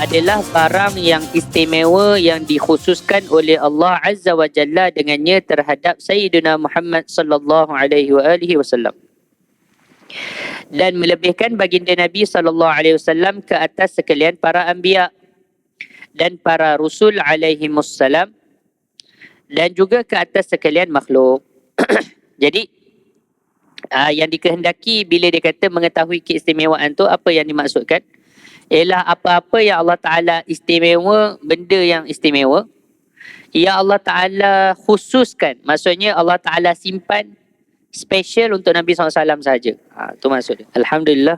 adalah barang yang istimewa yang dikhususkan oleh Allah Azza wa Jalla dengannya terhadap Sayyidina Muhammad sallallahu alaihi wasallam, dan melebihkan baginda Nabi sallallahu alaihi wasallam ke atas sekalian para anbiya dan para rasul alaihimussalam, dan juga ke atas sekalian makhluk. Jadi yang dikehendaki bila dia kata mengetahui keistimewaan tu, apa yang dimaksudkan ialah apa-apa yang Allah Ta'ala istimewa, benda yang istimewa yang Allah Ta'ala khususkan, maksudnya Allah Ta'ala simpan special untuk Nabi SAW sahaja. Itu maksud dia. Alhamdulillah.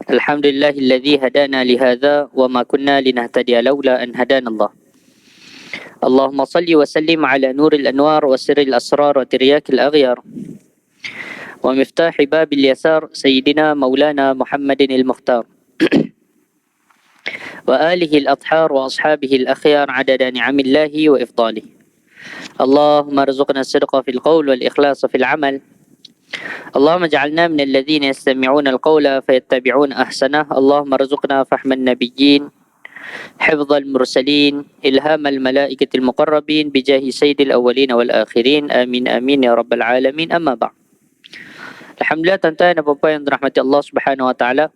Alhamdulillahilladzi hadana lihadza wa ma kunna linahtadiya laula an hadana Allah. Allahumma salli wa sallim ala nuril anwar wa sirril asrar wa tiryakil aghyar wa miftahi babil yasar sayyidina maulana Muhammadin al-Mukhtar wa alihi al-athhar wa ashabihi al-akhyar adada ni'amillahi wa ifdalihi. Allahumma arzuqna as-sidqa fil qawl wal ikhlasa fil amal. Allahumma ij'alna min alladhina yastami'una al-qawla fayattabi'una ahsanah. Allahumma arzuqna fahman nabiyyin, hifdhal mursalin, ilhamal malaikatil muqarrabin bijahi sayyidil awwalin wal akhirin. Amin amin ya rabbal alamin. Amma ba'd. Alhamdulillah, tuan-tuan dan puan-puan yang dirahmati Allah Subhanahu wa taala.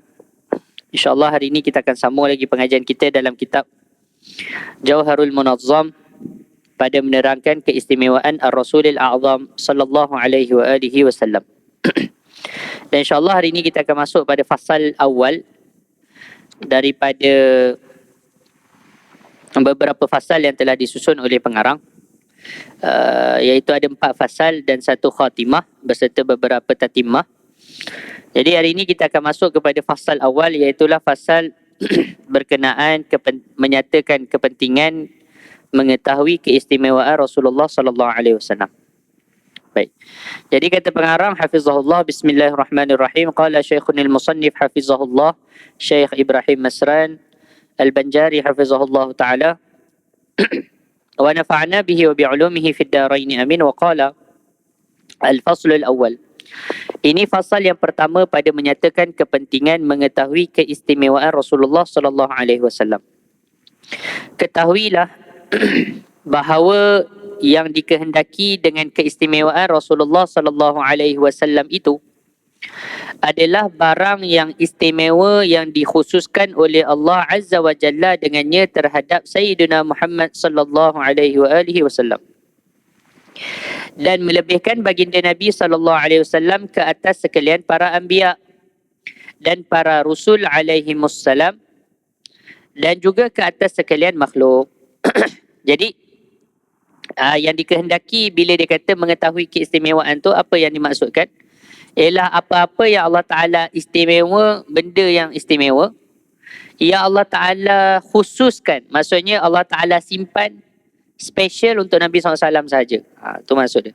InsyaAllah hari ini kita akan sambung lagi pengajian kita dalam kitab Jauharul Munazzam pada menerangkan keistimewaan Ar-Rasulil A'zam sallallahu alaihi wa alihi wasallam. Dan insyaAllah hari ini kita akan masuk pada fasal awal daripada beberapa fasal yang telah disusun oleh pengarang, iaitu ada 4 fasal dan 1 khatimah beserta beberapa tatimah. Jadi hari ini kita akan masuk kepada fasal awal, iaitulah fasal berkenaan menyatakan kepentingan mengetahui keistimewaan Rasulullah sallallahu alaihi wasallam. Baik. Jadi kata pengarang hafizahullah, bismillahirrahmanirrahim, qala Syekhunil Musannif hafizahullah, Syekh Ibrahim Masran Al-Banjari hafizahullah taala wa nafa'na bihi wa bi'ulumihi fid darain amin. Wa qala al-fasl al-awwal. Ini fasal yang pertama pada menyatakan kepentingan mengetahui keistimewaan Rasulullah sallallahu alaihi wasallam. Ketahuilah bahawa yang dikehendaki dengan keistimewaan Rasulullah sallallahu alaihi wasallam itu adalah barang yang istimewa yang dikhususkan oleh Allah Azza wa Jalla dengannya terhadap Sayyidina Muhammad sallallahu alaihi wasallam, dan melebihkan baginda Nabi sallallahu alaihi wasallam ke atas sekalian para anbiya dan para rasul alaihimussalam, dan juga ke atas sekalian makhluk. Jadi yang dikehendaki bila dia kata mengetahui keistimewaan tu, apa yang dimaksudkan ialah apa-apa yang Allah Ta'ala istimewa, benda yang istimewa yang Allah Ta'ala khususkan, maksudnya Allah Ta'ala simpan special untuk Nabi SAW sahaja. Itu maksud dia.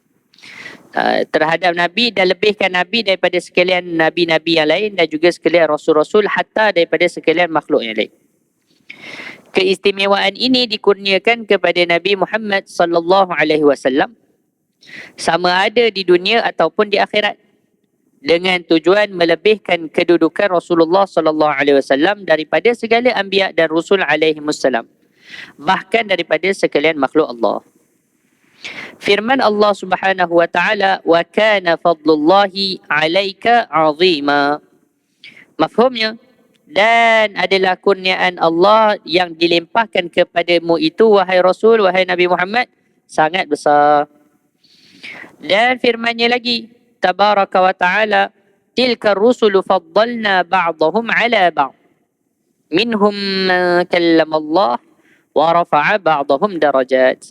Terhadap Nabi, dan lebihkan Nabi daripada sekalian Nabi-Nabi yang lain dan juga sekalian Rasul-Rasul, hatta daripada sekalian makhluk yang lain. Keistimewaan ini dikurniakan kepada Nabi Muhammad sallallahu alaihi wasallam sama ada di dunia ataupun di akhirat, dengan tujuan melebihkan kedudukan Rasulullah sallallahu alaihi wasallam daripada segala anbiya dan rasul alaihimussalam, bahkan daripada sekalian makhluk Allah. Firman Allah Subhanahu wa taala, wa kana fadlullahi 'alaika 'azima. Mafhumnya, dan adalah kurniaan Allah yang dilimpahkan kepadamu itu, wahai Rasul, wahai Nabi Muhammad, sangat besar. Dan firman-Nya lagi, tabaraka wa ta'ala, tilka rusulu faddalna ba'dahum ala ba'd minhum man kallama Allah wa rafa'a ba'dahum darajat.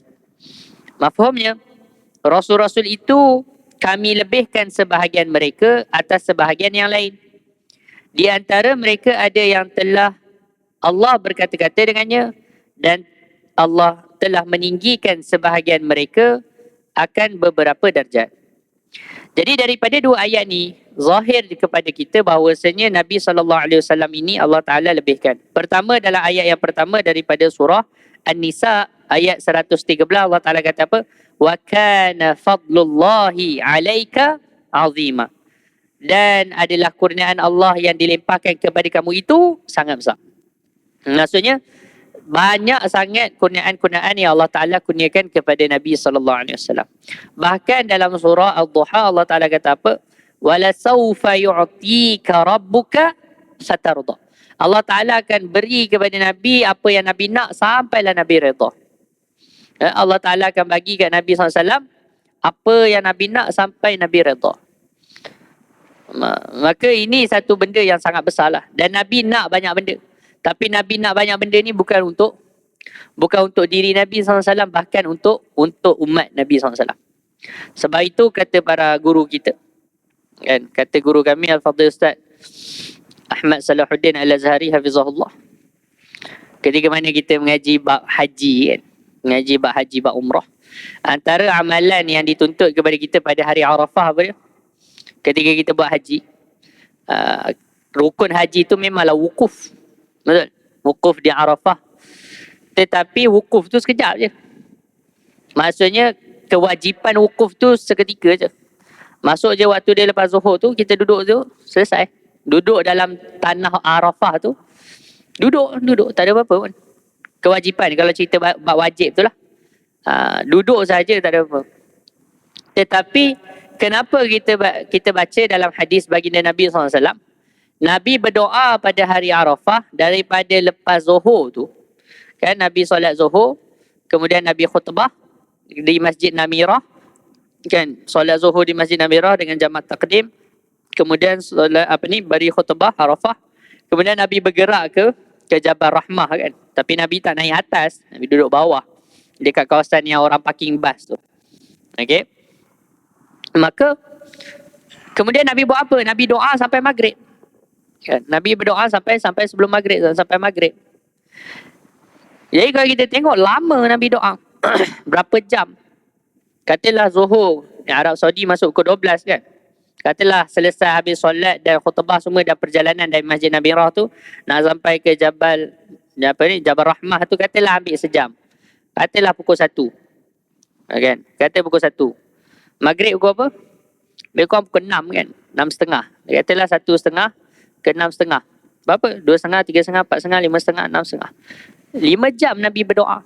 Mafhumnya, Rasul-Rasul itu kami lebihkan sebahagian mereka atas sebahagian yang lain. Di antara mereka ada yang telah Allah berkata-kata dengannya, dan Allah telah meninggikan sebahagian mereka akan beberapa darjat. Jadi daripada 2 ayat ni, zahir kepada kita bahawasanya Nabi SAW ini Allah Ta'ala lebihkan. Pertama, dalam ayat yang pertama daripada surah An-Nisa ayat 113, Allah Ta'ala kata apa? Wa kana fadlullahi 'alaika 'azima. Dan adalah kurniaan Allah yang dilimpahkan kepada kamu itu sangat besar. Maksudnya banyak sangat kurniaan-kurniaan yang Allah Ta'ala kurniakan kepada Nabi SAW. Bahkan dalam surah Al-Duha Allah Ta'ala kata apa? وَلَسَوْفَ يُعْتِيكَ رَبُّكَ سَتَرْضَى. Allah Ta'ala akan beri kepada Nabi apa yang Nabi nak sampailah Nabi redha. Allah Ta'ala akan bagi kat Nabi SAW apa yang Nabi nak sampai Nabi redha. Maka ini satu benda yang sangat besar lah. Dan Nabi nak banyak benda. Tapi Nabi nak banyak benda ni bukan untuk diri Nabi SAW, bahkan untuk umat Nabi SAW. Sebab itu kata para guru kita, kan, kata guru kami Al-Fadhil Ustaz Ahmad Salahuddin Al-Azhari Hafizahullah, ketika mana kita mengaji bab haji, kan, mengaji bab haji, bab umrah, antara amalan yang dituntut kepada kita pada hari Arafah apa dia? Ketika kita buat haji, rukun haji itu memanglah wukuf. Betul? Wukuf di Arafah. Tetapi wukuf tu sekejap je. Maksudnya kewajipan wukuf tu seketika je. Masuk je waktu dia lepas zuhur tu, kita duduk tu, selesai. Duduk dalam tanah Arafah tu, duduk, tak ada apa-apa pun. Kewajipan, kalau cerita bab wajib tu lah. Duduk saja, tak ada apa. Tetapi kenapa kita baca dalam hadis baginda Nabi SAW, Nabi berdoa pada hari Arafah daripada lepas zuhur tu. Kan, Nabi solat zuhur, kemudian Nabi khutbah di Masjid Namirah. Kan, solat zuhur di Masjid Namirah dengan jamaah takdim. Kemudian solat beri khutbah Arafah. Kemudian Nabi bergerak ke Jabal Rahmah, kan. Tapi Nabi tak naik atas, Nabi duduk bawah dekat kawasan yang orang parking bas tu. Okey. Maka kemudian Nabi buat apa? Nabi doa sampai maghrib. Kan? Nabi berdoa sampai sebelum maghrib, sampai maghrib. Jadi kalau kita tengok lama Nabi doa. Berapa jam? Katalah zuhur, Arab Saudi masuk ke 12, kan. Katalah selesai habis solat dan khutbah semua, dan perjalanan dari Masjid Namirah tu nak sampai ke Jabal Rahmah tu, katalah ambil sejam. Katalah pukul 1. Kan? Kata pukul 1. Maghrib pukul apa? Lebih kurang pukul 6, kan? 6.30. Katalah 1.30 ke 6.30. Berapa? 2.30, 3.30, 4.30, 5.30, 6.30. 5 jam Nabi berdoa.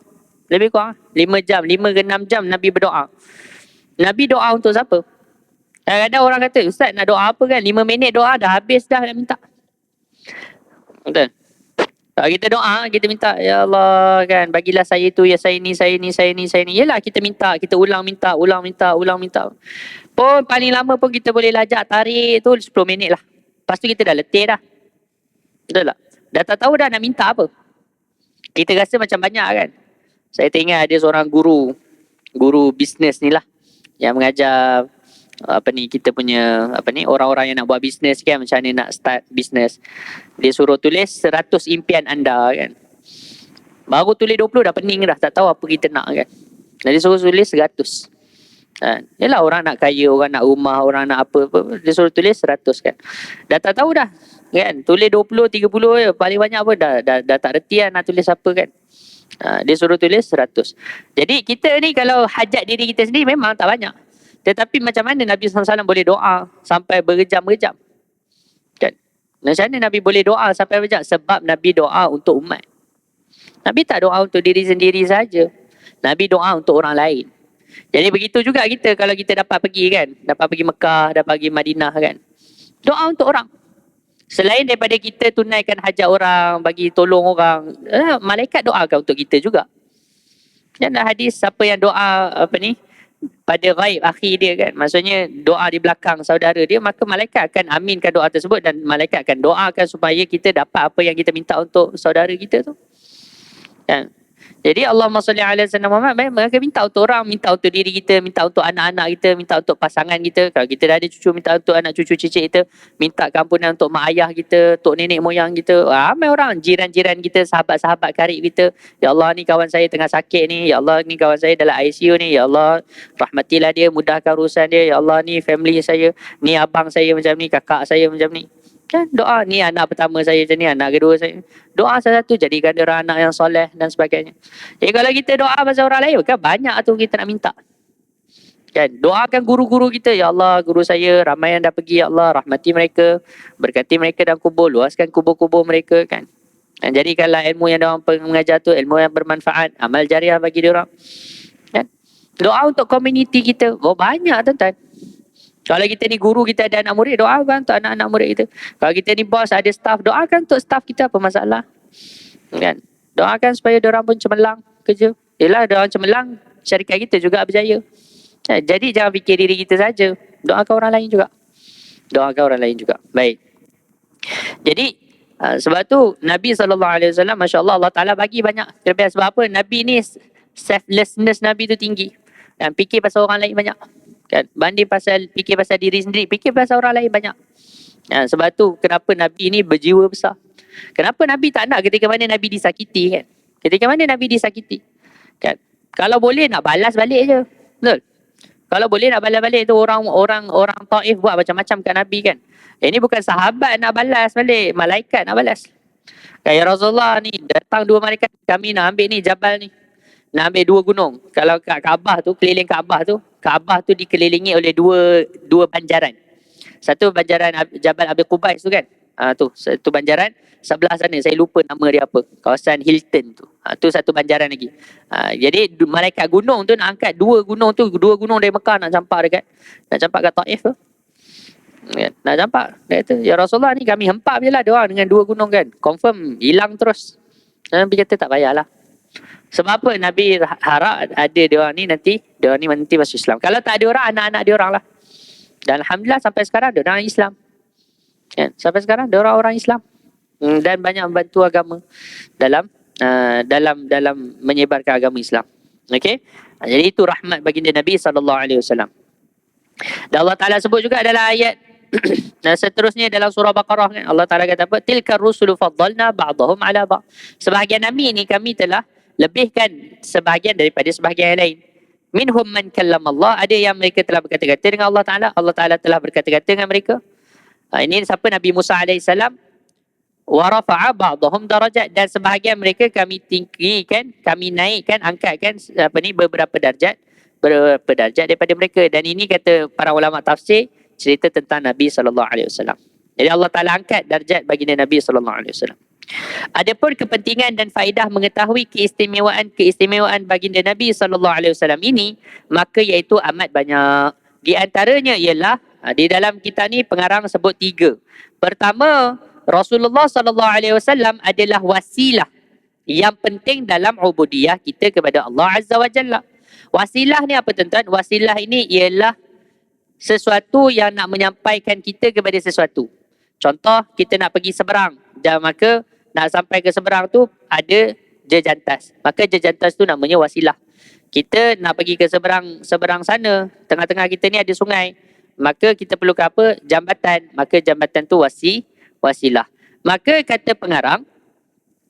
Lebih kurang 5 jam, 5 ke 6 jam Nabi berdoa. Nabi doa untuk siapa? Kadang-kadang orang kata, Ustaz nak doa apa kan? 5 minit doa dah habis dah nak minta. Betul? Kalau kita doa, kita minta, ya Allah, kan, bagilah saya tu, ya saya ni, saya ni, saya ni, saya ni. Yelah, kita minta, kita ulang minta. Pun paling lama pun kita boleh lajak tarik tu 10 minit lah. Lepas tu kita dah letih dah. Betul tak? Dah tak tahu dah nak minta apa. Kita rasa macam banyak, kan. Saya teringat ada seorang guru bisnes ni lah, yang mengajar kita punya orang-orang yang nak buat bisnes, kan, macam mana nak start bisnes. Dia suruh tulis 100 impian anda, kan. Baru tulis 20 dah pening dah, tak tahu apa kita nak, kan. Jadi suruh tulis 100. Yalah, orang nak kaya, orang nak rumah, orang nak apa, dia suruh tulis 100, kan. Dah tak tahu dah, kan. Tulis 20, 30 je, paling banyak pun dah tak reti lah nak tulis apa, kan. Dia suruh tulis 100. Jadi kita ni kalau hajat diri kita sendiri memang tak banyak. Tetapi macam mana Nabi SAW boleh doa sampai berjam-jam, kan? Macam mana Nabi boleh doa sampai berjam? Sebab Nabi doa untuk umat. Nabi tak doa untuk diri sendiri saja. Nabi doa untuk orang lain. Jadi begitu juga kita, kalau kita dapat pergi, kan, dapat pergi Mekah, dapat pergi Madinah, kan, doa untuk orang. Selain daripada kita tunaikan hajat orang, bagi tolong orang, malaikat doakan untuk kita juga. Dan hadis, siapa yang doa pada ghaib akhir dia, kan, maksudnya doa di belakang saudara dia, maka malaikat akan aminkan doa tersebut, dan malaikat akan doakan supaya kita dapat apa yang kita minta untuk saudara kita tu, kan. Jadi Allahumma salli ala sayyidina Muhammad, mereka minta untuk orang, minta untuk diri kita, minta untuk anak-anak kita, minta untuk pasangan kita. Kalau kita dah ada cucu, minta untuk anak cucu cicit kita, minta kampunan untuk mak ayah kita, untuk nenek moyang kita. Ramai orang, jiran-jiran kita, sahabat-sahabat karib kita. Ya Allah, ni kawan saya tengah sakit ni. Ya Allah, ni kawan saya dalam ICU ni. Ya Allah, rahmatilah dia, mudahkan urusan dia. Ya Allah, ni family saya, ni abang saya macam ni, kakak saya macam ni. Kan, doa, ni anak pertama saya macam ni, anak kedua saya. Doa salah satu, jadikan dia anak yang soleh dan sebagainya. Jadi kalau kita doa pasal orang lain, kan banyak tu kita nak minta. Kan, doakan guru-guru kita. Ya Allah, guru saya ramai yang dah pergi. Ya Allah, rahmati mereka, berkati mereka dalam kubur, luaskan kubur-kubur mereka, kan. Jadi kalau ilmu yang diorang mengajar tu ilmu yang bermanfaat, amal jariah bagi diorang. Kan? Doa untuk komuniti kita. Oh banyak tuan-tuan. Kalau kita ni guru, kita ada anak murid, doakan untuk anak-anak murid kita. Kalau kita ni bos, ada staff, doakan untuk staff kita, apa masalah. Kan? Doakan supaya diorang pun cemerlang kerja. Yelah, diorang cemerlang, syarikat kita juga berjaya. Jadi jangan fikir diri kita saja. Doakan orang lain juga. Doakan orang lain juga. Baik. Jadi sebab tu Nabi SAW, Masya Allah, Allah Ta'ala bagi banyak kelebihan. Sebab apa? Nabi ni selflessness Nabi tu tinggi. Dan fikir pasal orang lain banyak. Kan? Banding fikir pasal diri sendiri, fikir pasal orang lain banyak. Sebab tu kenapa Nabi ni berjiwa besar. Kenapa Nabi tak nak ketika mana Nabi disakiti kan? Ketika mana Nabi disakiti kan? Kalau boleh nak balas balik je. Betul? Kalau boleh nak balas balik tu orang Taif buat macam-macam kat Nabi kan. Ini bukan sahabat nak balas balik, malaikat nak balas. Ya Rasulullah ni datang dua malaikat, kami nak ambil ni jabal ni. Nak ambil dua gunung. Kalau kat Kaabah tu, keliling Kaabah tu dikelilingi oleh dua banjaran. Satu banjaran Jabal Abi Qubais tu kan. Tu satu banjaran, sebelah sana saya lupa nama dia apa. Kawasan Hilton tu. Tu satu banjaran lagi. Jadi malaikat gunung tu nak angkat dua gunung dari Mekah nak campak kat Taif tu. Nak campak. Dia kata, ya Rasulullah ni kami hempap je lah dia orang dengan dua gunung kan. Confirm hilang terus. Nabi kata tak payahlah. Sebab apa Nabi harap ada dia orang ni nanti masuk Islam. Kalau tak ada orang, anak-anak dia orang lah. Dan Alhamdulillah sampai sekarang dia orang Islam. Kan? Sampai sekarang dia orang Islam. Dan banyak membantu agama dalam menyebarkan agama Islam. Okey? Jadi itu rahmat baginda Nabi SAW. Dan Allah Ta'ala sebut juga dalam ayat dan seterusnya dalam surah Baqarah kan, Allah Ta'ala kata apa? Tilka rusulu faddalna ba'dahum ala ba'd. Sebahagian Nabi ni kami telah lebihkan sebahagian daripada sebahagian yang lain. Minhum man kallam Allah. Ada yang mereka telah berkata-kata dengan Allah Ta'ala. Allah Ta'ala telah berkata-kata dengan mereka. Ini siapa? Nabi Musa AS. Wa rafa'a ba'dahum darajat. Dan sebahagian mereka kami tinggikan, kami naikkan, angkatkan beberapa darjat daripada mereka. Dan ini kata para ulama tafsir, cerita tentang Nabi SAW. Jadi Allah Ta'ala angkat darjat baginda Nabi SAW. Adapun kepentingan dan faedah mengetahui keistimewaan baginda Nabi SAW ini, maka iaitu amat banyak. Di antaranya ialah, di dalam kitab ni pengarang sebut 3. Pertama, Rasulullah SAW adalah wasilah yang penting dalam ubudiyah kita kepada Allah Azza wa Jalla. Wasilah ni apa tuan-tuan? Wasilah ini ialah sesuatu yang nak menyampaikan kita kepada sesuatu. Contoh, kita nak pergi seberang. Dan maka nak sampai ke seberang tu ada jejantas. Maka jejantas tu namanya wasilah. Kita nak pergi ke seberang sana, tengah-tengah kita ni ada sungai. Maka kita perlukan apa? Jambatan. Maka jambatan tu wasilah. Maka kata pengarang,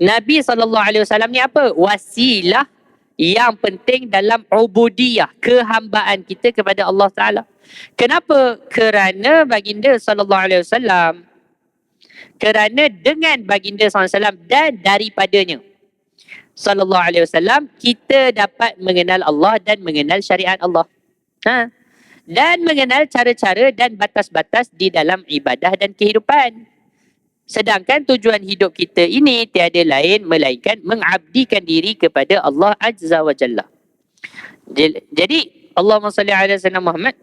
Nabi SAW ni apa? Wasilah yang penting dalam ubudiyah, kehambaan kita kepada Allah Ta'ala. Kenapa? Kerana baginda SAW, kerana dengan baginda SAW dan daripadanya SAW, kita dapat mengenal Allah dan mengenal syariat Allah. Dan mengenal cara-cara dan batas-batas di dalam ibadah dan kehidupan. Sedangkan tujuan hidup kita ini tiada lain melainkan mengabdikan diri kepada Allah Azza wa Jalla. Jadi Allahumma salli ala sayyidina Muhammad,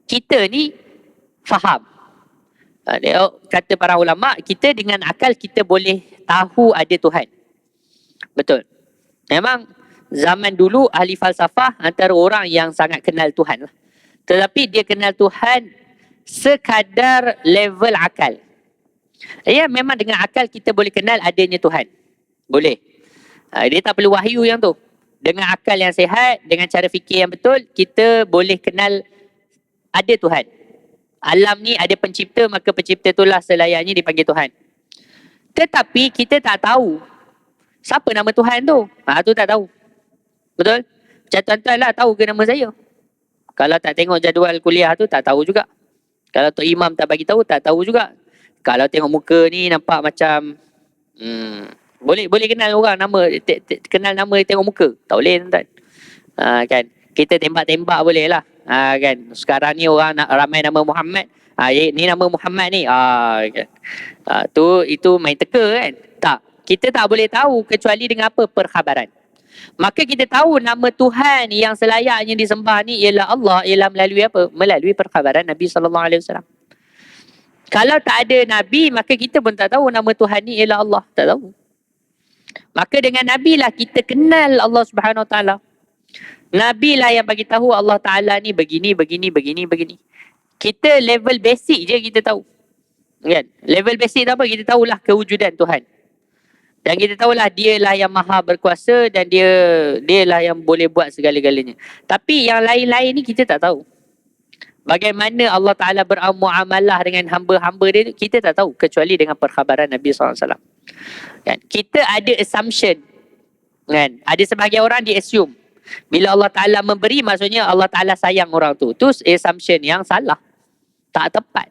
kita ni faham. Kata para ulama, kita dengan akal kita boleh tahu ada Tuhan. Betul. Memang zaman dulu ahli falsafah antara orang yang sangat kenal Tuhan. Tetapi dia kenal Tuhan sekadar level akal. Ya, memang dengan akal kita boleh kenal adanya Tuhan. Boleh. Dia tak perlu wahyu yang tu. Dengan akal yang sihat, dengan cara fikir yang betul, kita boleh kenal ada Tuhan. Alam ni ada pencipta, maka pencipta itulah selayaknya dipanggil Tuhan. Tetapi kita tak tahu siapa nama Tuhan tu. Tu tak tahu. Betul? Macam tuan-tuan lah tahu ke nama saya? Kalau tak tengok jadual kuliah tu, tak tahu juga. Kalau Tok Imam tak bagi tahu, tak tahu juga. Kalau tengok muka ni nampak macam boleh kenal orang nama, kenal nama tengok muka. Tak boleh tuan-tuan. Kan? Kita tembak-tembak boleh lah. Kan? Sekarang ni orang ramai nama Muhammad. Ni nama Muhammad ni. Kan? Itu main teka kan? Tak. Kita tak boleh tahu kecuali dengan apa? Perkhabaran. Maka kita tahu nama Tuhan yang selayaknya disembah ni ialah Allah, ialah melalui apa? Melalui perkhabaran Nabi SAW. Kalau tak ada Nabi, maka kita pun tak tahu nama Tuhan ni ialah Allah. Tak tahu. Maka dengan Nabi lah kita kenal Allah Subhanahu Wa Taala. Nabi lah yang bagi tahu Allah Taala ni begini, begini, begini, begini. Kita level basic je kita tahu. Kan? Level basic tu apa? Kita tahulah kewujudan Tuhan. Dan kita tahulah dia lah yang maha berkuasa dan dia lah yang boleh buat segala-galanya. Tapi yang lain-lain ni kita tak tahu. Bagaimana Allah Ta'ala bermuamalah dengan hamba-hamba dia, kita tak tahu kecuali dengan perkhabaran Nabi SAW. Kan? Kita ada assumption. Kan? Ada sebahagian orang dia assume. Bila Allah Ta'ala memberi, maksudnya Allah Ta'ala sayang orang tu. Itu assumption yang salah. Tak tepat.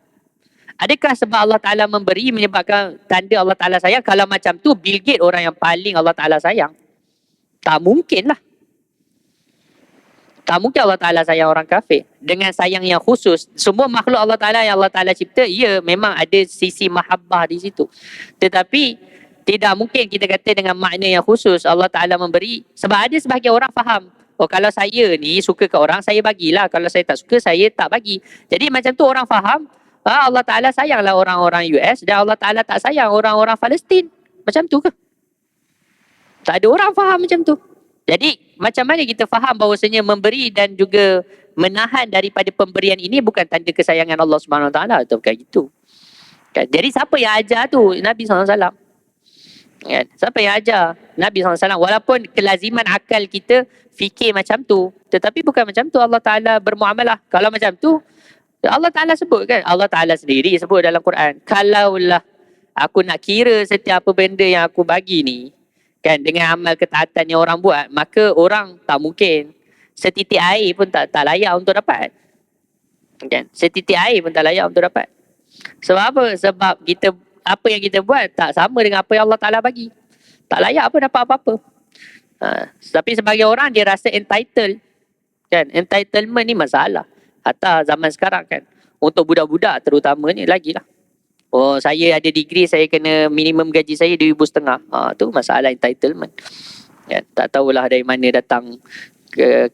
Adakah sebab Allah Ta'ala memberi menyebabkan tanda Allah Ta'ala sayang? Kalau macam tu, Bill Gates orang yang paling Allah Ta'ala sayang. Tak mungkin lah. Tak mungkin Allah Ta'ala sayang orang kafir. Dengan sayang yang khusus. Semua makhluk Allah Ta'ala yang Allah Ta'ala cipta, ya memang ada sisi mahabbah di situ. Tetapi, tidak mungkin kita kata dengan makna yang khusus Allah Ta'ala memberi. Sebab ada sebahagian orang faham. Oh, kalau saya ni suka ke orang, saya bagilah. Kalau saya tak suka, saya tak bagi. Jadi macam tu orang faham, Allah Ta'ala sayanglah orang-orang US dan Allah Ta'ala tak sayang orang-orang Palestin. Macam tu ke? Tak ada orang faham macam tu. Jadi macam mana kita faham bahawasanya memberi dan juga menahan daripada pemberian ini bukan tanda kesayangan Allah Subhanahu Wa Taala atau bukan gitu. Kan? Jadi siapa yang ajar tu? Nabi SAW. Kan? Siapa yang ajar? Nabi SAW. Walaupun kelaziman akal kita fikir macam tu, tetapi bukan macam tu Allah Ta'ala bermuamalah. Kalau macam tu, Allah Ta'ala sebut kan? Allah Ta'ala sendiri sebut dalam Quran. Kalaulah aku nak kira setiap apa benda yang aku bagi ni, kan, dengan amal ketaatan yang orang buat, maka orang tak mungkin. Setitik air pun tak layak untuk dapat. Kan? Setitik air pun tak layak untuk dapat. Sebab apa? Sebab kita, apa yang kita buat tak sama dengan apa yang Allah Ta'ala bagi. Tak layak pun dapat apa-apa. Tapi sebagai orang dia rasa entitled. Kan? Entitlement ni masalah. Hatta zaman sekarang kan. Untuk budak-budak terutama ni lagi lah. Oh, saya ada degree, saya kena minimum gaji saya RM2,500. Tu masalah entitlement. Kan? Tak tahulah dari mana datang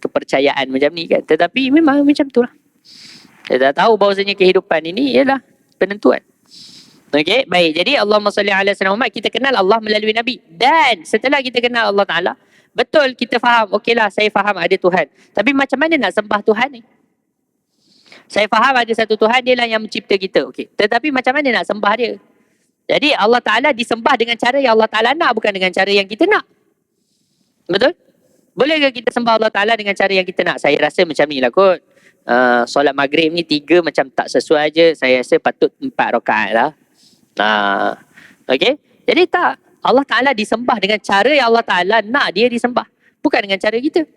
kepercayaan macam ni kan. Tetapi memang macam tu lah. Kita tahu bahawasanya kehidupan ini ialah penentuan. Okey, baik. Jadi Allahumma salli ala sayyidina Muhammad, kita kenal Allah melalui Nabi. Dan setelah kita kenal Allah Ta'ala, betul kita faham, okeylah saya faham ada Tuhan. Tapi macam mana nak sembah Tuhan ni? Saya faham ada satu Tuhan, dia lah yang mencipta kita. Okey. Tetapi macam mana nak sembah dia? Jadi Allah Ta'ala disembah dengan cara yang Allah Ta'ala nak, bukan dengan cara yang kita nak. Betul? Boleh ke kita sembah Allah Ta'ala dengan cara yang kita nak? Saya rasa macam ni lah kot. Solat maghrib ni 3 macam tak sesuai je. Saya rasa patut 4 rakaat lah. Okey? Jadi tak. Allah Ta'ala disembah dengan cara yang Allah Ta'ala nak dia disembah. Bukan dengan cara kita.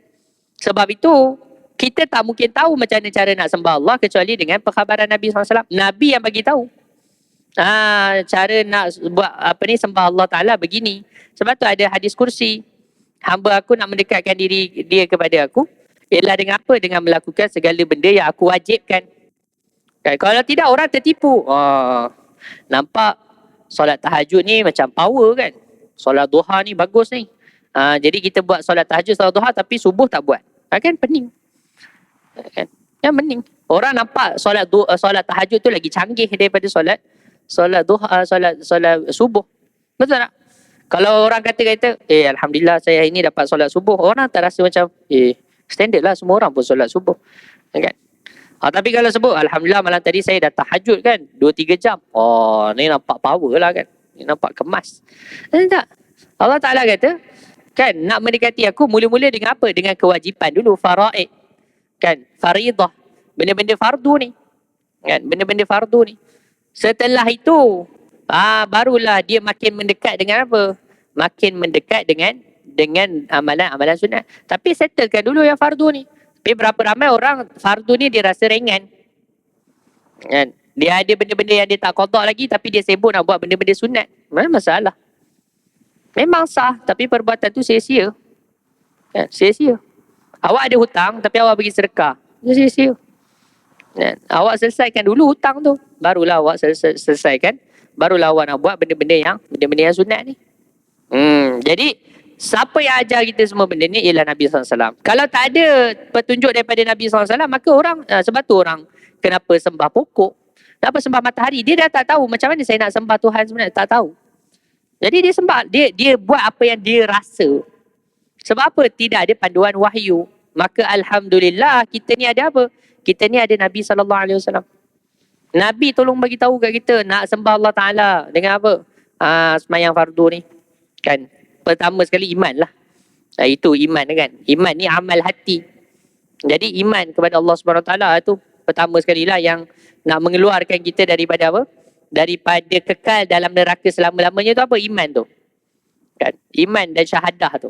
Sebab itu, kita tak mungkin tahu macam mana cara nak sembah Allah kecuali dengan perkhabaran Nabi SAW. Nabi yang bagi tahu. Cara nak buat apa ni, sembah Allah Ta'ala begini. Sebab tu ada hadis kursi. Hamba aku nak mendekatkan diri dia kepada aku ialah dengan apa? Dengan melakukan segala benda yang aku wajibkan. Kan? Kalau tidak orang tertipu. Nampak solat tahajud ni macam power kan. Solat duha ni bagus ni. Jadi kita buat solat tahajud, solat duha tapi subuh tak buat. Kan pening. Kan? Yang pening. Orang nampak solat tahajud tu lagi canggih daripada solat duha, solat subuh. Betul tak? Kalau orang kata alhamdulillah saya ini dapat solat subuh, orang tak rasa macam standard lah, semua orang pun solat subuh. Kan? Tapi kalau sebut alhamdulillah malam tadi saya dah tahajud kan 2-3 jam. Ni nampak power lah kan. Ni nampak kemas. Tak. Allah Ta'ala kata kan, nak mendekati aku mula-mula dengan apa? Dengan kewajipan dulu, faraid. Kan, faridah. Benda-benda fardu ni. Kan, benda-benda fardu ni. Setelah itu, barulah dia makin mendekat dengan apa? Makin mendekat dengan amalan-amalan sunat. Tapi settlekan dulu yang fardu ni. Tapi berapa ramai orang fardu ni dia rasa ringan. Kan? Dia ada benda-benda yang dia tak qada lagi tapi dia sibuk nak buat benda-benda sunat. Mana masalah? Memang sah tapi perbuatan tu sia-sia. Kan? Sia-sia. Awak ada hutang tapi awak bagi sedekah. Sia-sia. Kan? Awak selesaikan dulu hutang tu. Barulah awak selesaikan. Barulah awak nak buat benda-benda yang sunat ni. Jadi siapa yang ajar kita semua benda ni ialah Nabi SAW. Kalau tak ada petunjuk daripada Nabi SAW, maka orang, sebab tu orang kenapa sembah pokok, kenapa sembah matahari, dia dah tak tahu macam mana saya nak sembah Tuhan sebenarnya, tak tahu. Jadi dia sembah, dia buat apa yang dia rasa. Sebab apa? Tidak ada panduan wahyu. Maka alhamdulillah kita ni ada apa? Kita ni ada Nabi SAW. Nabi tolong bagi tahu kat kita nak sembah Allah Taala dengan apa? Semayang fardu ni. Kan? Pertama sekali iman lah. Itu iman kan. Iman ni amal hati. Jadi iman kepada Allah Subhanahu Taala tu pertama sekali lah yang nak mengeluarkan kita daripada apa? Daripada kekal dalam neraka selama-lamanya tu apa? Iman tu. Kan? Iman dan syahadah tu.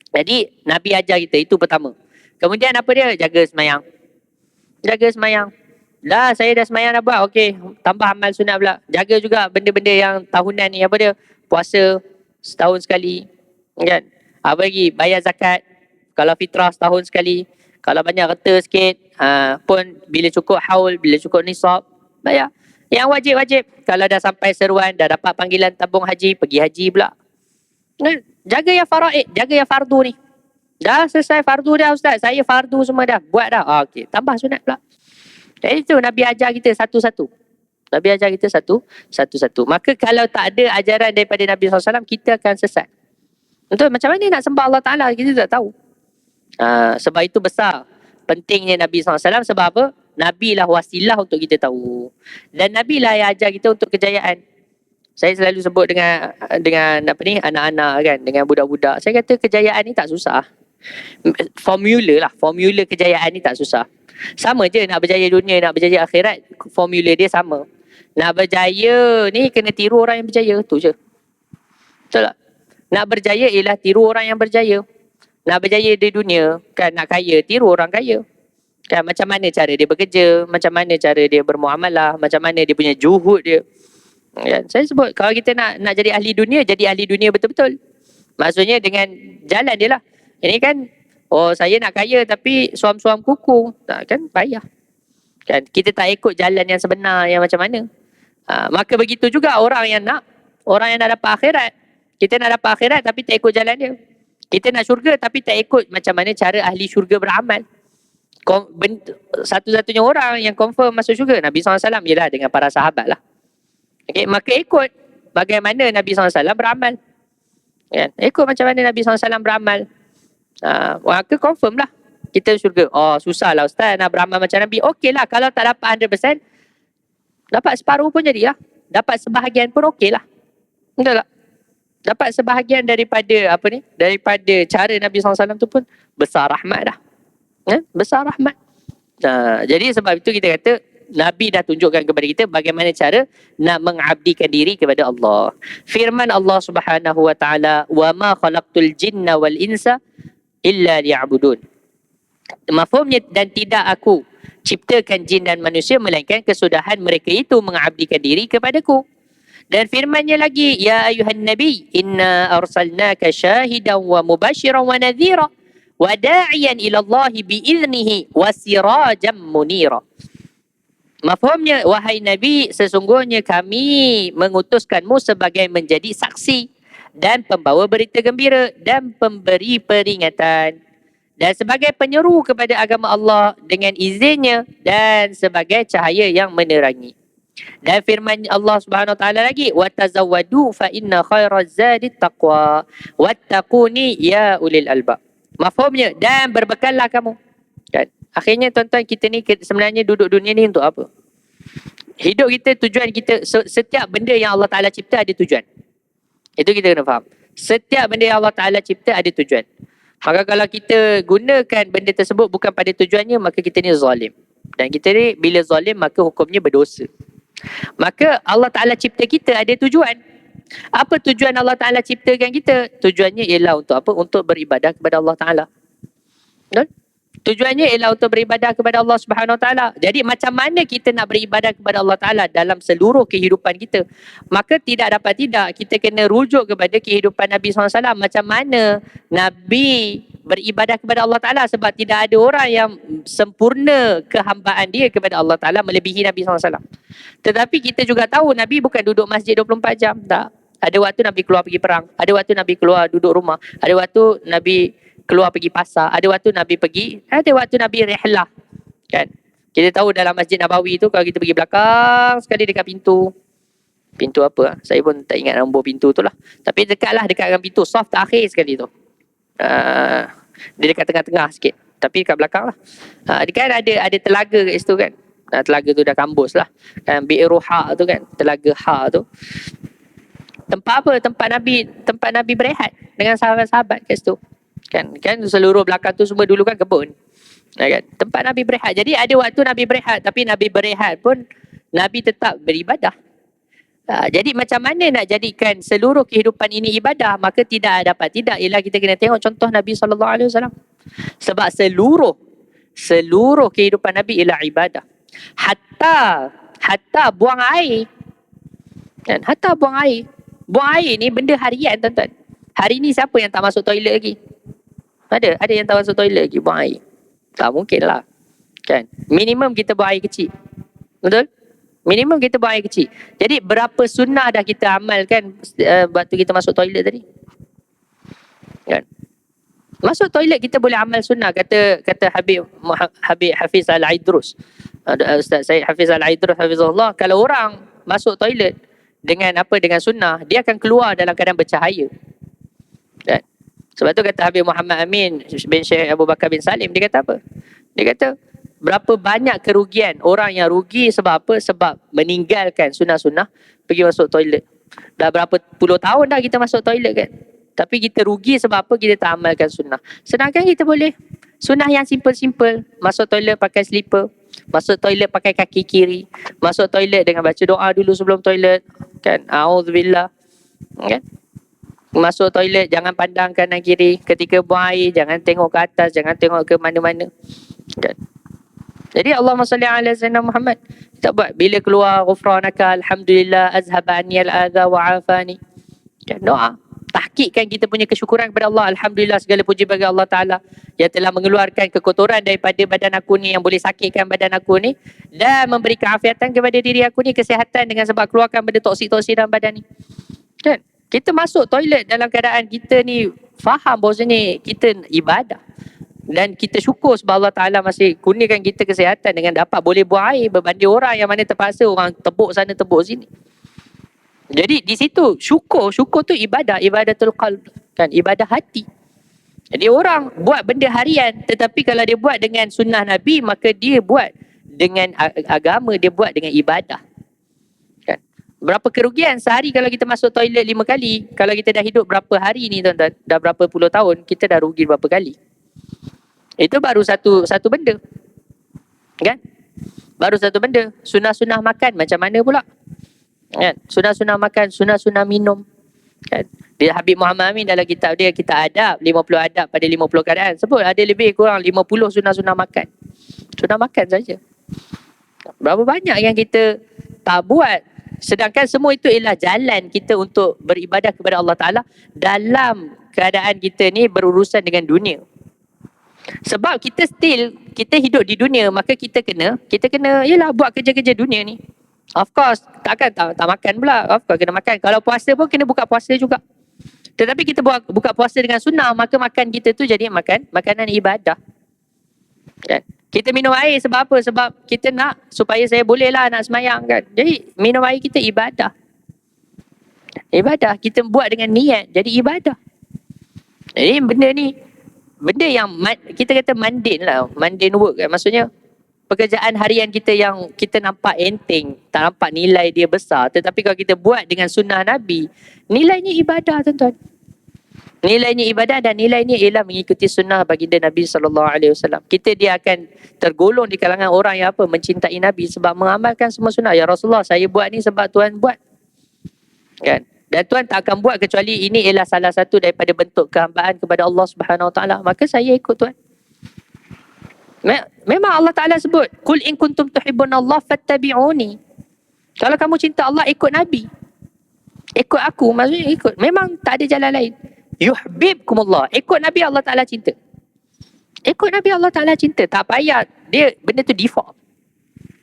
Jadi Nabi ajar kita itu pertama. Kemudian apa dia? Jaga semayang. Jaga semayang. Dah saya dah semayang dah buat. Okey, tambah amal sunat pula. Jaga juga benda-benda yang tahunan ni, apa dia? Puasa setahun sekali. Kan? Apa lagi? Bayar zakat. Kalau fitrah setahun sekali. Kalau banyak reta sikit, pun bila cukup haul, bila cukup nisab, bayar. Yang wajib-wajib. Kalau dah sampai seruan, dah dapat panggilan tabung haji, pergi haji pula. Jaga yang faraid, jaga yang fardu ni. Dah selesai fardu dah ustaz, saya fardu semua dah, buat dah. Okey, tambah sunat pula. Jadi itu Nabi ajar kita satu-satu. Nabi ajar kita satu-satu. Maka kalau tak ada ajaran daripada Nabi SAW, kita akan sesat. Betul? Macam mana nak sembah Allah Ta'ala, kita tak tahu. Sebab itu besar pentingnya Nabi SAW. Sebab apa? Nabi lah wasilah untuk kita tahu. Dan Nabi lah yang ajar kita untuk kejayaan. Saya selalu sebut dengan apa ni, anak-anak kan, dengan budak-budak. Saya kata kejayaan ni tak susah. Formula kejayaan ni tak susah. Sama je nak berjaya dunia, nak berjaya akhirat, formula dia sama. Nak berjaya ni kena tiru orang yang berjaya, tu je. Betul tak? Nak berjaya ialah tiru orang yang berjaya. Nak berjaya di dunia, kan, nak kaya, tiru orang kaya. Kan, macam mana cara dia bekerja, macam mana cara dia bermuamalah, macam mana dia punya juhud dia. Ya, saya sebut kalau kita nak jadi ahli dunia, jadi ahli dunia betul-betul. Maksudnya dengan jalan dia lah. Ini kan, saya nak kaya tapi suam-suam kuku, tak, kan payah. Kan kita tak ikut jalan yang sebenar yang macam mana. Maka begitu juga orang yang nak dapat akhirat. Kita nak dapat akhirat tapi tak ikut jalan dia. Kita nak syurga tapi tak ikut macam mana cara ahli syurga beramal. Satu-satunya orang yang confirm masuk syurga Nabi SAW ialah dengan para sahabat lah. Okay, maka ikut bagaimana Nabi SAW beramal. Ya, ikut macam mana Nabi SAW beramal. Maka confirm lah kita syurga. Susah lah ustaz nak beramal macam Nabi. Okey lah, kalau tak dapat 100%, dapat separuh pun jadilah. Dapat sebahagian pun okey lah. Betul tak? Dapat sebahagian daripada daripada cara Nabi SAW tu pun besar rahmat dah. Besar rahmat. Jadi sebab itu kita kata Nabi dah tunjukkan kepada kita bagaimana cara nak mengabdikan diri kepada Allah. Firman Allah Subhanahu wa taala, "Wa ma khalaqtul jinna wal insa illa liya'budun." Mafhumnya, dan tidak aku ciptakan jin dan manusia melainkan kesudahan mereka itu mengabdikan diri kepadaku. Dan firmannya lagi, "Ya ayuhan nabi, inna arsalnaka syahidan wa mubashiran wa nadhira wa da'iyan ila Allah biiznihi wa sirajan munira." Mafhumnya, wahai Nabi, sesungguhnya kami mengutuskanmu sebagai menjadi saksi dan pembawa berita gembira dan pemberi peringatan dan sebagai penyeru kepada agama Allah dengan izinnya dan sebagai cahaya yang menerangi. Dan firman Allah Subhanahu wa taala lagi, "Wa tazawwadu fa inna khairaz zadi taqwa wattaquni ya ulil albab." Mafhumnya, dan berbekallah kamu. Kan? Akhirnya tuan-tuan, kita ni sebenarnya duduk dunia ni untuk apa? Hidup kita, tujuan kita, setiap benda yang Allah Ta'ala cipta ada tujuan. Itu kita kena faham. Setiap benda yang Allah Ta'ala cipta ada tujuan. Maka kalau kita gunakan benda tersebut bukan pada tujuannya, maka kita ni zalim. Dan kita ni bila zalim, maka hukumnya berdosa. Maka Allah Ta'ala cipta kita ada tujuan. Apa tujuan Allah Ta'ala ciptakan kita? Tujuannya ialah untuk apa? Untuk beribadah kepada Allah Ta'ala. Betul? Tujuannya ialah untuk beribadah kepada Allah Subhanahu Wa Taala. Jadi macam mana kita nak beribadah kepada Allah Taala dalam seluruh kehidupan kita? Maka tidak dapat tidak kita kena rujuk kepada kehidupan Nabi SAW. Macam mana Nabi beribadah kepada Allah Taala, sebab tidak ada orang yang sempurna kehambaan dia kepada Allah Taala melebihi Nabi SAW. Tetapi kita juga tahu Nabi bukan duduk masjid 24 jam. Tak. Ada waktu Nabi keluar pergi perang. Ada waktu Nabi keluar duduk rumah. Ada waktu Nabi keluar pergi pasar. Ada waktu Nabi pergi. Ada waktu Nabi rihlah. Kan? Kita tahu dalam Masjid Nabawi tu kalau kita pergi belakang sekali dekat pintu. Pintu apa? Saya pun tak ingat nombor pintu tu lah. Tapi dekat dengan pintu. Saf terakhir sekali tu. Dia dekat tengah-tengah sikit. Tapi dekat belakang lah. Dia kan ada telaga kat situ kan. Telaga tu dah kambus lah. Bi'ru Ha tu kan. Telaga Ha tu. Tempat apa? Tempat Nabi berehat dengan sahabat-sahabat kat situ. Kan seluruh belakang tu semua dulu kan kebun. Kan? Tempat Nabi berehat. Jadi ada waktu Nabi berehat, tapi Nabi berehat pun Nabi tetap beribadah. Jadi macam mana nak jadikan seluruh kehidupan ini ibadah? Maka tidak dapat tidak ialah kita kena tengok contoh Nabi SAW. Sebab seluruh kehidupan Nabi ialah ibadah. Hatta buang air. Kan? Hatta buang air. Buang air ni benda harian tuan-tuan. Hari ni siapa yang tak masuk toilet lagi? Ada yang tak masuk toilet lagi buang air? Tak mungkin lah. Kan? Minimum kita buang air kecil. Betul? Minimum kita buang air kecil. Jadi berapa sunnah dah kita amalkan waktu kita masuk toilet tadi? Kan? Masuk toilet kita boleh amal sunnah. Kata Habib Hafiz Al-Aidrus. Ustaz Syed Hafiz Al-Aidrus Hafizullah, kalau orang masuk toilet dengan sunnah, dia akan keluar dalam keadaan bercahaya. Kan? Sebab tu kata Habib Muhammad Amin bin Syekh Abu Bakar bin Salim, dia kata apa? Dia kata berapa banyak kerugian orang yang rugi sebab apa? Sebab meninggalkan sunnah-sunnah, pergi masuk toilet. Dah berapa puluh tahun dah kita masuk toilet kan? Tapi kita rugi sebab apa? Kita tak amalkan sunnah. Sedangkan kita boleh sunnah yang simple-simple. Masuk toilet pakai slipper. Masuk toilet pakai kaki kiri. Masuk toilet dengan baca doa dulu sebelum toilet. Kan? A'udzubillah. Kan? Masuk toilet jangan pandang kanan kiri. Ketika buang air jangan tengok ke atas, jangan tengok ke mana-mana. Kan? Jadi Allahumma salli ala sayyidina Muhammad. Kita buat bila keluar ghufranaka alhamdulillah azhaba anni al-adha wa afani. Kan? Doa. Tahqiqkan kita punya kesyukuran kepada Allah. Alhamdulillah, segala puji bagi Allah Ta'ala yang telah mengeluarkan kekotoran daripada badan aku ni, yang boleh sakitkan badan aku ni, dan memberi keafiatan kepada diri aku ni, kesihatan dengan sebab keluarkan benda toksik-toksik dalam badan ni. Kan? Kita masuk toilet dalam keadaan kita ni faham bahawasanya kita ibadah. Dan kita syukur sebab Allah Ta'ala masih kurniakan kita kesihatan dengan dapat boleh buang air berbanding orang yang mana terpaksa orang tepuk sana tepuk sini. Jadi di situ syukur tu ibadatul qalb, kan, ibadah hati. Jadi orang buat benda harian, tetapi kalau dia buat dengan sunnah Nabi, maka dia buat dengan agama, dia buat dengan ibadah. Kan? Berapa kerugian sehari kalau kita masuk toilet 5 kali? Kalau kita dah hidup berapa hari ni tuan-tuan, dah berapa puluh tahun, kita dah rugi berapa kali? Itu baru satu benda. Kan? Baru satu benda. Sunnah-sunnah makan macam mana pula? Kan? Sunnah-sunnah makan, sunnah-sunnah minum. Kan? Dia Habib Muhammad Amin dalam kitab dia, kita adab 50 adab pada 50 keadaan, sebut ada lebih kurang 50 sunnah-sunnah makan. Sunnah makan saja. Berapa banyak yang kita tak buat, sedangkan semua itu ialah jalan kita untuk beribadah kepada Allah Ta'ala dalam keadaan kita ni berurusan dengan dunia. Sebab kita hidup di dunia, maka kita kena yalah buat kerja-kerja dunia ni. Of course, takkan tak makan pula. Of course kena makan. Kalau puasa pun kena buka puasa juga. Tetapi kita buka puasa dengan sunnah, maka makan kita tu jadi makanan ibadah. Kan? Kita minum air sebab apa? Sebab kita nak supaya saya bolehlah nak semayang kan. Jadi minum air kita ibadah. Ibadah. Kita buat dengan niat. Jadi ibadah. Jadi benda yang kita kata mundane lah. Mundane work kan. Maksudnya pekerjaan harian kita yang kita nampak enteng, tak nampak nilai dia besar, tetapi kalau kita buat dengan sunnah Nabi, nilainya ibadah tuan-tuan. Nilainya ibadah dan nilainya ialah mengikuti sunnah baginda Nabi SAW. Dia akan tergolong di kalangan orang yang mencintai Nabi sebab mengamalkan semua sunnah. Ya Rasulullah, saya buat ni sebab Tuhan buat. Kan? Dan Tuhan tak akan buat kecuali ini ialah salah satu daripada bentuk kehambaan kepada Allah Subhanahu Wa Taala. Maka saya ikut Tuhan. Memang Allah Ta'ala sebut, Qul in kuntum tuhibbun Allah fattabi'uni. Kalau kamu cinta Allah, ikut Nabi. Ikut aku, maksudnya ikut. Memang tak ada jalan lain. Yuhbibkumullah. Ikut Nabi, Allah Ta'ala cinta. Ikut Nabi, Allah Ta'ala cinta. Tak payah. Benda tu default.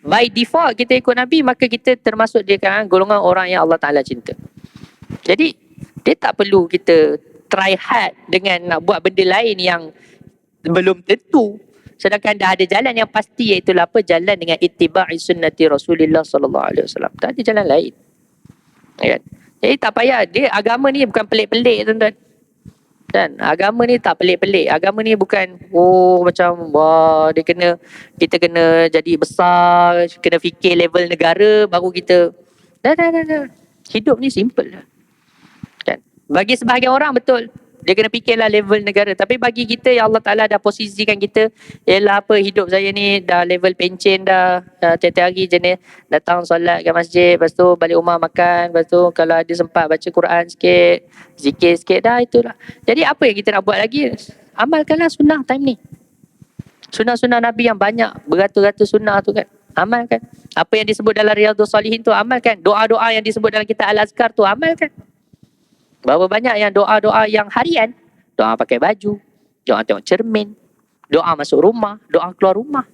By default kita ikut Nabi, maka kita termasuk di kalangan golongan orang yang Allah Ta'ala cinta. Jadi dia tak perlu kita try hard dengan nak buat benda lain yang belum tentu. Sedangkan dah ada jalan yang pasti, iaitu apa? Jalan dengan ittiba'i sunnati Rasulullah sallallahu alaihi wasallam. Tak ada jalan lain. Kan? Jadi tak payah, dia agama ni bukan pelik-pelik tuan-tuan. Kan? Agama ni tak pelik-pelik. Agama ni bukan macam wah dia kita kena jadi besar, kena fikir level negara baru kita. Dah. Hidup ni simple lah. Kan? Bagi sebahagian orang betul. Dia kena fikirlah level negara. Tapi bagi kita, ya Allah Ta'ala dah posisikan kita, ialah apa, hidup saya ni dah level pencen dah tiap-tiap hari jenis datang solat ke masjid, lepas tu balik rumah makan, lepas tu kalau ada sempat baca Quran sikit, zikir sikit, dah itulah. Jadi apa yang kita nak buat lagi? Amalkanlah sunnah time ni. Sunnah-sunnah Nabi yang banyak, beratus-ratus sunnah tu kan. Amalkan. Apa yang disebut dalam Riyadhus Salihin tu amalkan. Doa-doa yang disebut dalam kitab Al-Azkar tu amalkan. Berapa banyak yang doa-doa yang harian, doa pakai baju, doa tengok cermin, doa masuk rumah, doa keluar rumah.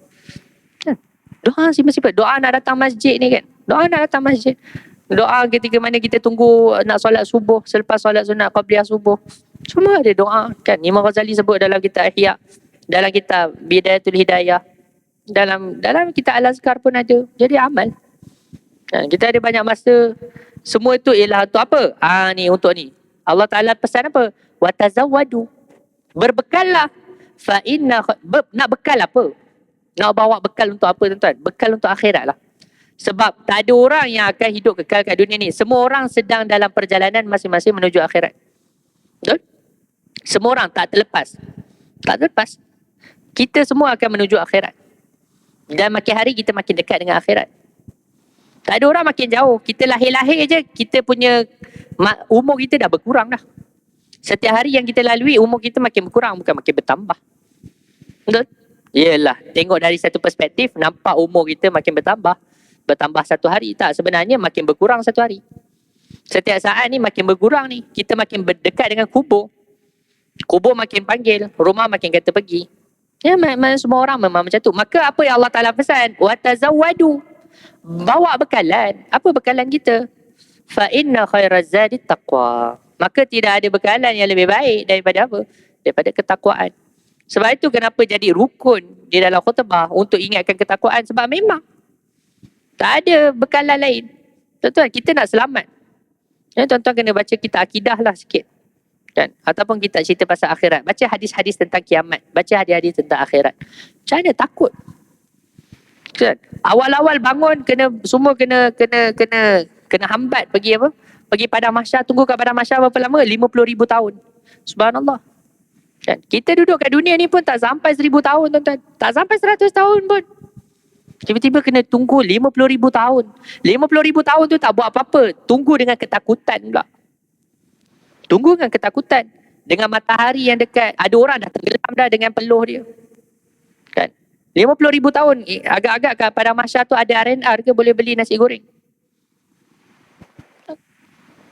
Kan? Doa simple-simple. Doa nak datang masjid ni kan. Doa nak datang masjid. Doa ketika mana kita tunggu nak solat subuh, selepas solat sunat qabliyah subuh. Semua ada doa kan. Imam Ghazali sebut dalam kitab Ihya, dalam kitab Bidayatul Hidayah, dalam kitab Al-Azkar pun ada. Jadi amal. Kan? Kita ada banyak masa. Semua itu ialah untuk apa? Ni untuk ni. Allah Ta'ala pesan apa? Watazawwadu. Berbekallah. Nak bekal apa? Nak bawa bekal untuk apa tuan-tuan? Bekal untuk akhirat lah. Sebab tak ada orang yang akan hidup kekal kat dunia ni. Semua orang sedang dalam perjalanan masing-masing menuju akhirat. Betul? Semua orang tak terlepas. Tak terlepas. Kita semua akan menuju akhirat. Dan makin hari kita makin dekat dengan akhirat. Tak ada orang makin jauh. Kita lahir-lahir je, kita punya umur kita dah berkurang dah. Setiap hari yang kita lalui, umur kita makin berkurang, bukan makin bertambah. Betul? Yelah, tengok dari satu perspektif, nampak umur kita makin bertambah. Bertambah satu hari. Tak, sebenarnya makin berkurang satu hari. Setiap saat ni makin berkurang ni. Kita makin berdekat dengan kubur. Kubur makin panggil, rumah makin kata pergi. Ya, semua orang memang macam tu. Maka apa yang Allah Ta'ala pesan? Watazawwadu. Bawa bekalan. Apa bekalan kita? Fa inna khairaz zadi taqwa. Maka tidak ada bekalan yang lebih baik daripada apa? Daripada ketakwaan. Sebab itu kenapa jadi rukun di dalam khutbah untuk ingatkan ketakwaan, sebab memang tak ada bekalan lain. Tuan-tuan, kita nak selamat. Ya, tuan-tuan kena baca kitab akidah lah sikit. Kan? Ataupun kita cerita pasal akhirat. Baca hadis-hadis tentang kiamat. Baca hadis-hadis tentang akhirat. Macam mana takut? Kan? Awal-awal bangun semua kena hambat pergi apa? Pergi padang mahsyar, tunggu kat padang mahsyar berapa lama? 50,000 tahun. Subhanallah. Kan? Kita duduk kat dunia ni pun tak sampai 1,000 tahun tuan-tuan. Tak sampai 100 tahun pun. Tiba-tiba kena tunggu 50,000 tahun. 50,000 tahun tu tak buat apa-apa. Tunggu dengan ketakutan pula. Tunggu dengan ketakutan. Dengan matahari yang dekat. Ada orang dah tenggelam dah dengan peluh dia. Kan? 50,000 tahun, agak-agak kat padang mahsyar tu ada R&R ke, boleh beli nasi goreng.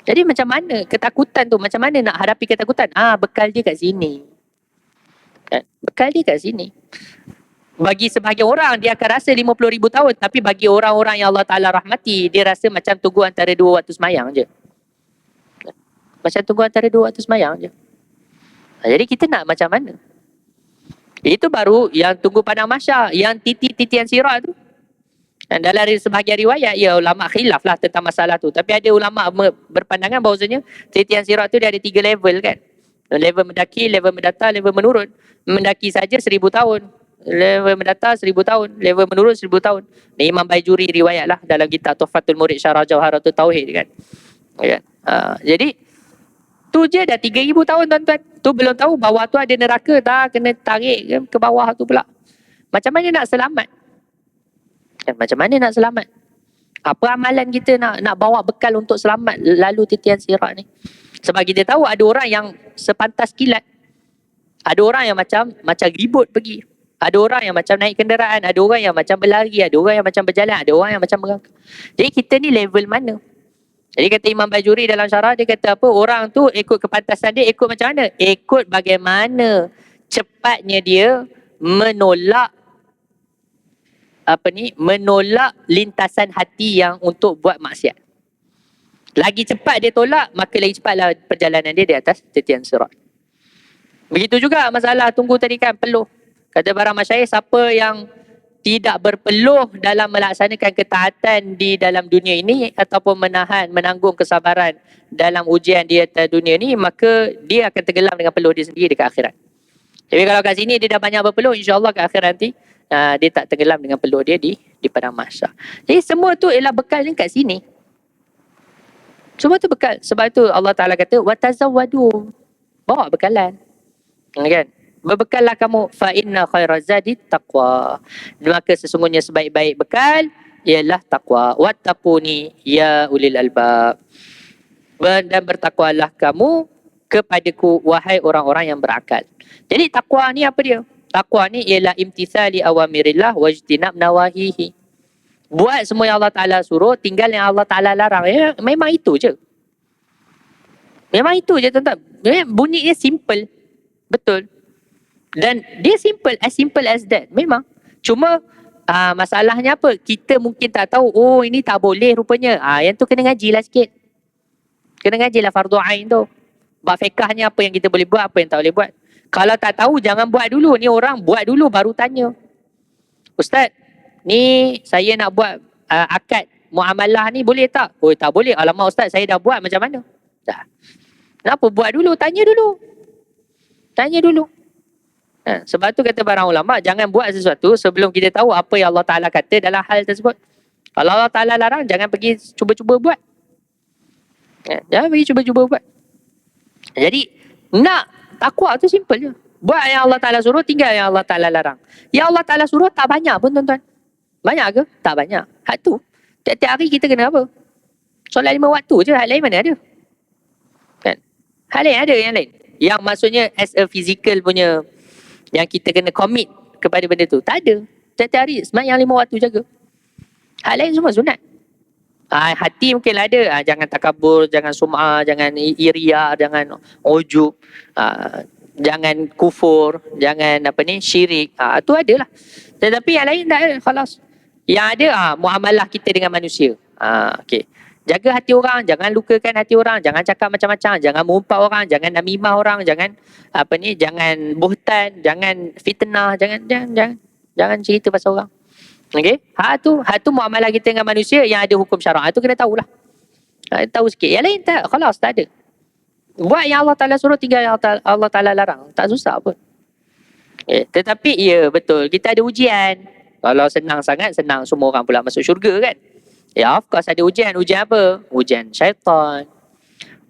Jadi macam mana ketakutan tu, macam mana nak hadapi ketakutan? Bekal dia kat sini. Kan? Bekal dia kat sini. Bagi sebahagian orang, dia akan rasa 50,000 tahun. Tapi bagi orang-orang yang Allah Ta'ala rahmati, dia rasa macam tunggu antara 2 waktu semayang je. Macam tunggu antara 2 waktu semayang je. Jadi kita nak macam mana? Itu baru yang tunggu padang mahsyar, yang titian sirat tu. Dan dalam sebahagian riwayat, ya ulama khilaf lah tentang masalah tu. Tapi ada ulama berpandangan bahawasanya titian sirat tu dia ada 3 level kan. Level mendaki, level mendatar, level menurun. Mendaki saja 1,000 tahun. Level mendatar 1,000 tahun. Level menurun 1,000 tahun. Ni Imam Baijuri riwayat lah dalam kitab Tuhfatul Murid Syarah Jawharatul Tauhid kan. Jadi tu je dah 3,000 tahun tuan-tuan. Tu belum tahu bawah tu ada neraka tak, kena tarik ke bawah tu pula. Macam mana nak selamat? Macam mana nak selamat? Apa amalan kita nak bawa bekal untuk selamat lalu titian sirat ni? Sebab kita tahu ada orang yang sepantas kilat. Ada orang yang macam ribut pergi. Ada orang yang macam naik kenderaan, ada orang yang macam berlari, ada orang yang macam berjalan, ada orang yang macam merangkak. Jadi kita ni level mana? Jadi kata Imam Bajuri dalam syarah, dia kata apa? Orang tu ikut kepantasan dia, ikut macam mana? Ikut bagaimana cepatnya dia menolak menolak lintasan hati yang untuk buat maksiat. Lagi cepat dia tolak, maka lagi cepatlah perjalanan dia di atas titian sirat. Begitu juga masalah tunggu tadi kan, peluh. Kata para masyayikh, siapa yang tidak berpeluh dalam melaksanakan ketaatan di dalam dunia ini ataupun menanggung kesabaran dalam ujian di atas dunia ini, maka dia akan tenggelam dengan peluh dia sendiri dekat akhirat. Tapi kalau kat sini dia dah banyak berpeluh, insya-Allah kat akhirat nanti dia tak tenggelam dengan peluh dia di padang mahsyar. Jadi semua tu ialah bekal kat sini. Semua tu bekal. Sebab tu Allah Taala kata watazawwadu. Bawa bekalan. Kan? Berbekallah kamu fa inna khairaz zadi taqwa. Maka sesungguhnya sebaik-baik bekal ialah takwa. Wattaquni ya ulil albab. Dan bertakwalah kamu kepadaku wahai orang-orang yang berakal. Jadi takwa ni apa dia? Takwa ni ialah imtithali awamirillah wajtinab nawahihi. Buat semua yang Allah Ta'ala suruh, tinggal yang Allah Ta'ala larang. Ya, memang itu je. Memang itu je tuan-tuan. Bunyinya simple. Betul. Dan dia simple as that. Memang. Cuma masalahnya apa? Kita mungkin tak tahu, oh ini tak boleh rupanya. Yang tu kena ngaji lah sikit. Kena ngaji lah fardu ain tu. Bab fiqahnya apa yang kita boleh buat, apa yang tak boleh buat. Kalau tak tahu, jangan buat dulu. Ni orang buat dulu baru tanya. Ustaz, ni saya nak buat akad muamalah ni boleh tak? Oh tak boleh. Alamak Ustaz, saya dah buat, macam mana? Dah. Kenapa buat dulu? Tanya dulu. Tanya dulu. Sebab tu kata para ulama, jangan buat sesuatu sebelum kita tahu apa yang Allah Ta'ala kata dalam hal tersebut. Kalau Allah Ta'ala larang, jangan pergi cuba-cuba buat. Jangan pergi cuba-cuba buat. Jadi, nak takwa tu simple je. Buat yang Allah Ta'ala suruh, tinggal yang Allah Ta'ala larang. Yang Allah Ta'ala suruh tak banyak pun tuan-tuan. Banyak ke? Tak banyak. Hak tu, tiap-tiap hari kita kena apa? Solat 5 waktu je, hal lain mana ada? Kan? Hal lain ada yang lain. Yang maksudnya as a physical punya, yang kita kena commit kepada benda tu. Tak ada. Tiap-tiap hari sembahyang 5 waktu jaga. Hal lain semua sunat. Hati mungkin ada. Jangan takabur, jangan sum'ah, jangan iriya, jangan ujub, jangan kufur, jangan syirik. Tu adalah. Tetapi yang lain tak ada. Khalas. Yang ada muamalah kita dengan manusia. Okay. Jaga hati orang, jangan lukakan hati orang, jangan cakap macam-macam, jangan mengumpat orang, jangan namimah orang, jangan jangan buhtan, jangan fitnah, jangan cerita pasal orang. Okey, hak tu muamalah kita dengan manusia yang ada hukum syarak. Itu kena tahulah. Tahu sikit. Yang lain tak, khalas tak ada. Buat yang Allah Taala suruh, tinggal yang Allah Taala larang. Tak susah pun. Okay. Tetapi ya betul, kita ada ujian. Kalau senang sangat, senang semua orang pula masuk syurga kan. Ya of course ada ujian. Ujian apa? Ujian syaitan.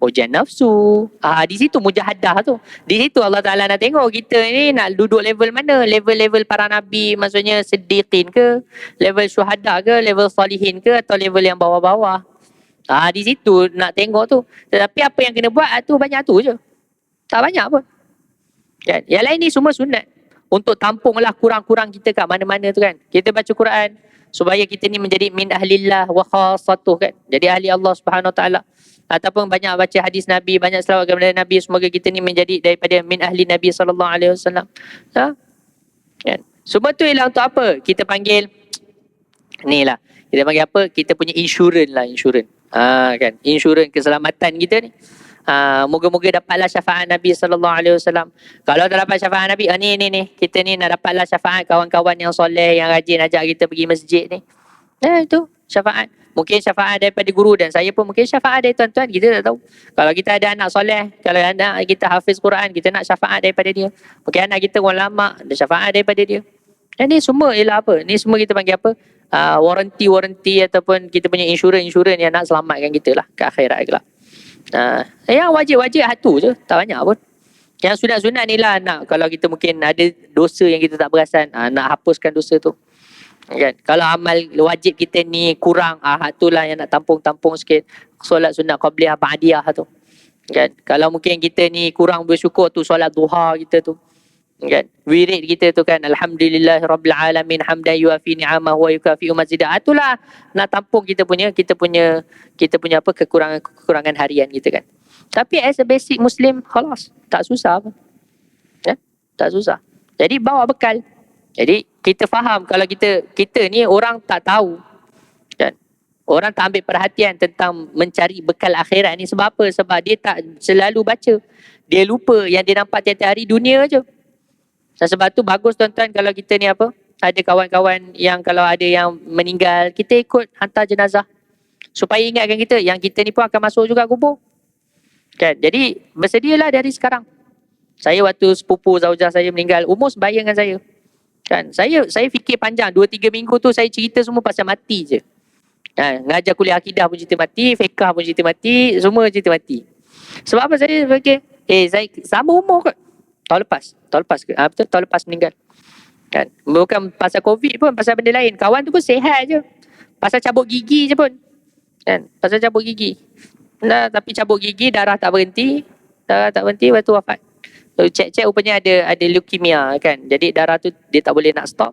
Ujian nafsu. Di situ mujahadah tu. Di situ Allah Ta'ala nak tengok kita ni nak duduk level mana. Level-level para nabi, maksudnya siddiqin ke, level syuhada ke, level salihin ke, atau level yang bawah-bawah. Di situ nak tengok tu. Tetapi apa yang kena buat tu banyak tu je. Tak banyak pun. Kan? Yang lain ni semua sunat. Untuk tampunglah kurang-kurang kita kat mana-mana tu kan. Kita baca Quran supaya kita ni menjadi min ahlillah wa khassatuh kan. Jadi ahli Allah Subhanahu Wa Taala. Ataupun banyak baca hadis Nabi, banyak selawat kepada Nabi, semoga kita ni menjadi daripada min ahli Nabi sallallahu alaihi wasallam. Kan? Semua tu ialah untuk apa? Kita panggil ni lah. Kita panggil apa? Kita punya insurans lah, insurans. Kan? Insurans keselamatan kita ni. Moga-moga dapatlah syafaat Nabi sallallahu alaihi wasallam. Kalau tak dapat syafaat Nabi, ni kita ni nak dapatlah syafaat kawan-kawan yang soleh, yang rajin ajak kita pergi masjid ni. Itu syafaat. Mungkin syafaat daripada guru dan saya pun mungkin syafaat dari tuan-tuan, kita tak tahu. Kalau kita ada anak soleh, kalau anak kita hafiz Quran, kita nak syafaat daripada dia. Mungkin anak kita ulama, ada syafaat daripada dia. Dan ni semua ialah apa? Ni semua kita panggil apa? Warranty ataupun kita punya insurans yang nak selamatkan kita lah ke akhirat kelak. Yang wajib-wajib hatu je, tak banyak pun. Yang sunat-sunat ni lah nak, kalau kita mungkin ada dosa yang kita tak perasan, nak hapuskan dosa tu. Kan? Kalau amal wajib kita ni kurang, itulah yang nak tampung-tampung sikit. Solat sunat qabliyah ba'diyah tu. Kan? Kalau mungkin kita ni kurang bersyukur tu, solat duha kita tu. Kan? Wirid kita tu kan, alhamdulillahirabbil alamin hamdan yuafi ni'amah wa yukafi'u mazidah. Itulah nak tampung kita punya apa, kekurangan harian kita kan. Tapi as a basic Muslim, khalas, tak susah apa. Kan? Tak susah. Jadi bawa bekal. Jadi kita faham kalau kita ni orang tak tahu kan. Orang tak ambil perhatian tentang mencari bekal akhirat ni. Sebab apa? Sebab dia tak selalu baca. Dia lupa yang dia nampak tiap-tiap hari dunia je. Dan sebab tu bagus tuan-tuan kalau kita ni apa? Ada kawan-kawan yang kalau ada yang meninggal, kita ikut hantar jenazah. Supaya ingatkan kita yang kita ni pun akan masuk juga kubur. Kan? Jadi bersedialah dari sekarang. Saya waktu sepupu zaujah saya meninggal, umur sebaya dengan saya. Kan? Saya fikir panjang, 2-3 minggu tu saya cerita semua pasal mati je. Ngajar kuliah akidah pun cerita mati, fiqah pun cerita mati, semua cerita mati. Sebab apa saya fikir? Saya sama umur kot. Tahun lepas ke? Betul, tahun lepas meninggal. Kan? Bukan pasal COVID pun, pasal benda lain. Kawan tu pun sihat je. Pasal cabut gigi je pun. Kan? Pasal cabut gigi. Nah, tapi cabut gigi, darah tak berhenti, lepas tu wafat. So, cek rupanya ada leukemia kan. Jadi darah tu dia tak boleh nak stop.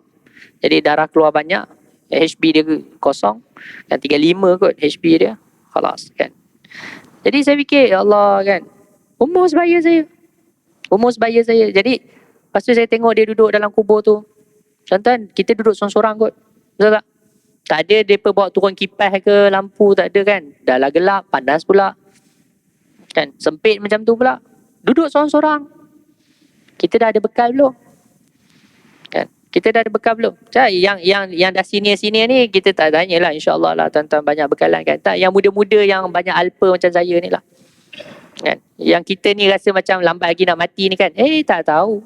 Jadi darah keluar banyak. HB dia kosong. Yang 35 kot HB dia. Khalas kan. Jadi saya fikir, ya Allah kan. Umur sebaya saya. Jadi lepas tu saya tengok dia duduk dalam kubur tu. Tuan-tuan, kita duduk sorang-sorang kot. Betul tak? Tak ada mereka bawa turun kipas ke lampu, tak ada kan. Dah lah gelap, panas pula. Kan, sempit macam tu pula. Duduk sorang-sorang. Kita dah ada bekal belum? Kan? Kita dah ada bekal belum? Yang dah senior-senior ni kita tak tanyalah, insya-Allah lah tuan-tuan banyak bekalan kan. Tak, yang muda-muda yang banyak alpa macam saya ni lah. Kan? Yang kita ni rasa macam lambat lagi nak mati ni kan. Tak tahu.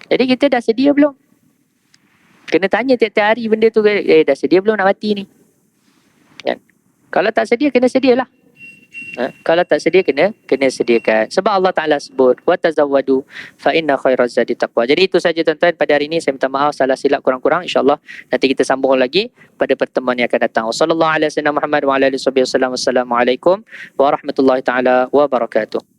Jadi kita dah sedia belum? Kena tanya tiap-tiap hari benda tu. Dah sedia belum nak mati ni? Kan? Kalau tak sedia, kena sedialah. Kalau tak sedia, kena sediakan. Sebab Allah Ta'ala sebut, wa tazawwadu fa inna khairaz zadi taqwa. Jadi itu saja tuan-tuan pada hari ini. Saya minta maaf salah silap kurang-kurang. InsyaAllah nanti kita sambung lagi pada pertemuan yang akan datang. Wassallallahu ala sayyidina Muhammad wa ala alihi wasallam. Wassalamualaikum warahmatullahi ta'ala wabarakatuh.